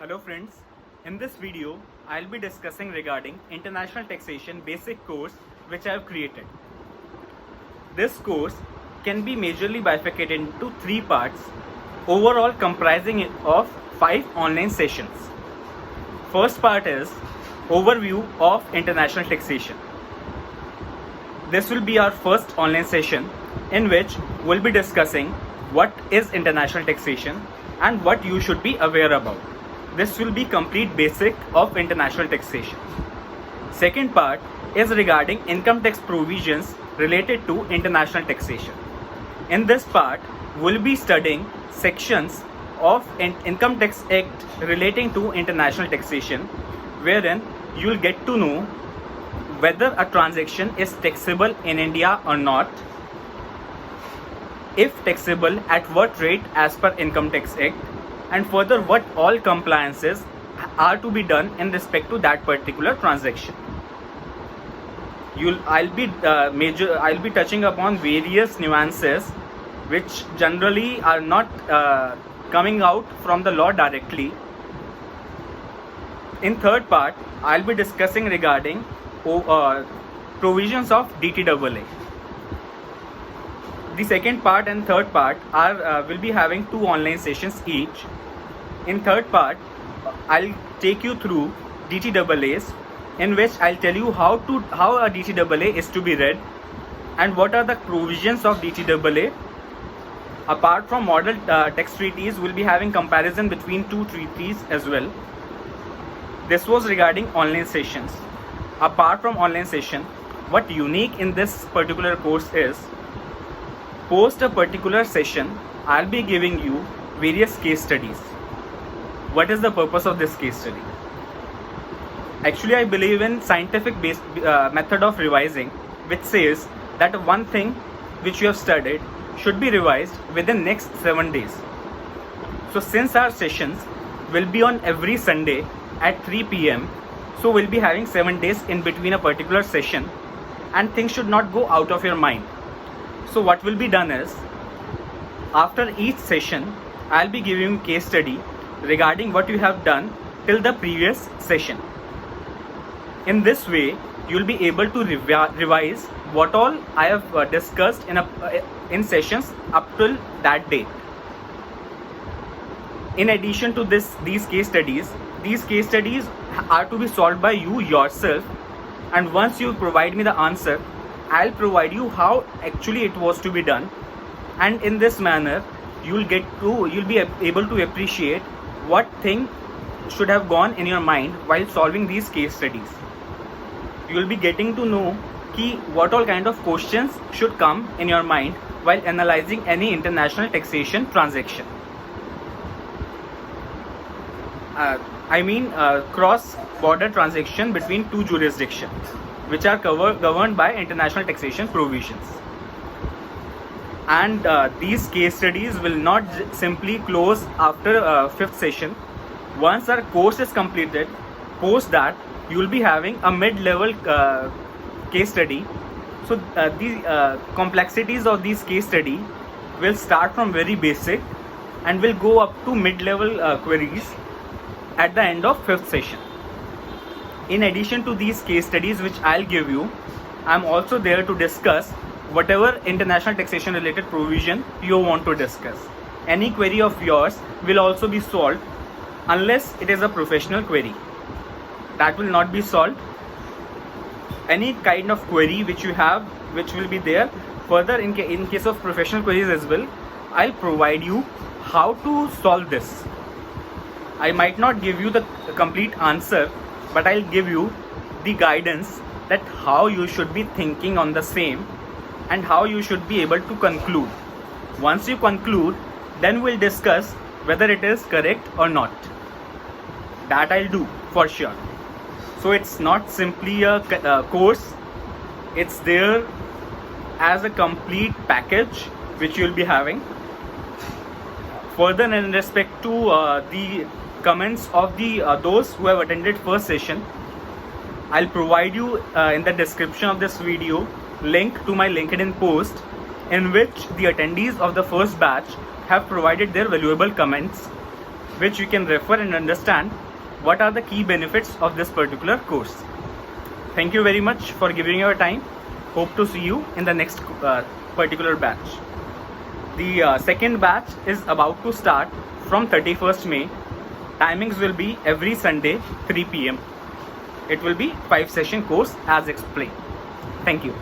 Hello friends, in this video I'll be discussing regarding International Taxation Basic course which I have created. This course can be majorly bifurcated into 3 parts, overall comprising of 5 online sessions. First part is overview of international taxation. This will be our first online session in which we'll be discussing what is international taxation and what you should be aware about. This will be complete basic of international taxation. Second part is regarding income tax provisions related to international taxation. In this part, we'll be studying sections of Income Tax Act relating to international taxation, wherein you'll get to know whether a transaction is taxable in India or not, if taxable at what rate as per Income Tax Act, and further what all compliances are to be done in respect to that particular transaction. I'll be touching upon various nuances which generally are not coming out from the law directly. In third part, I'll be discussing regarding provisions of DTAA. The second part and third part will be having 2 online sessions each. In third part, I'll take you through DTAAs, in which I'll tell you how a DTAA is to be read and what are the provisions of DTAA. Apart from model tax treaties, we'll be having comparison between 2 treaties as well. This was regarding online sessions. Apart from online session, what unique in this particular course is, post a particular session, I'll be giving you various case studies. What is the purpose of this case study? Actually, I believe in scientific based method of revising, which says that one thing which you have studied should be revised within next 7 days. So since our sessions will be on every Sunday at 3 p.m, so we'll be having 7 days in between a particular session, and things should not go out of your mind. So what will be done is, after each session, I'll be giving you case study regarding what you have done till the previous session. In this way, you'll be able to revise what all I have discussed in sessions up till that date. In addition to these case studies are to be solved by you yourself, and once you provide me the answer, I'll provide you how actually it was to be done, and in this manner you'll be able to appreciate what thing should have gone in your mind while solving these case studies. You'll be getting to know what all kind of questions should come in your mind while analyzing any international taxation transaction. Cross-border transaction between 2 jurisdictions, which are governed by international taxation provisions. And these case studies will not simply close after 5th session. Once our course is completed, post that you will be having a mid-level case study. So the complexities of these case study will start from very basic and will go up to mid-level queries at the end of 5th session. In addition to these case studies which I'll give you, I'm also there to discuss whatever international taxation related provision you want to discuss. Any query of yours will also be solved, unless it is a professional query. That will not be solved. Any kind of query which you have, which will be there. Further, in case of professional queries as well, I'll provide you how to solve this. I might not give you the complete answer, but I'll give you the guidance that how you should be thinking on the same and how you should be able to conclude. Once you conclude, then we'll discuss whether it is correct or not. That I'll do for sure. So it's not simply a course, it's there as a complete package which you'll be having. Further, in respect to the comments of those who have attended first session, I'll provide you in the description of this video link to my LinkedIn post, in which the attendees of the first batch have provided their valuable comments which you can refer and understand what are the key benefits of this particular course. Thank you very much for giving your time. Hope to see you in the next particular batch. The second batch is about to start from 31st May. Timings will be every Sunday 3 p.m. It will be 5-session course as explained. Thank you.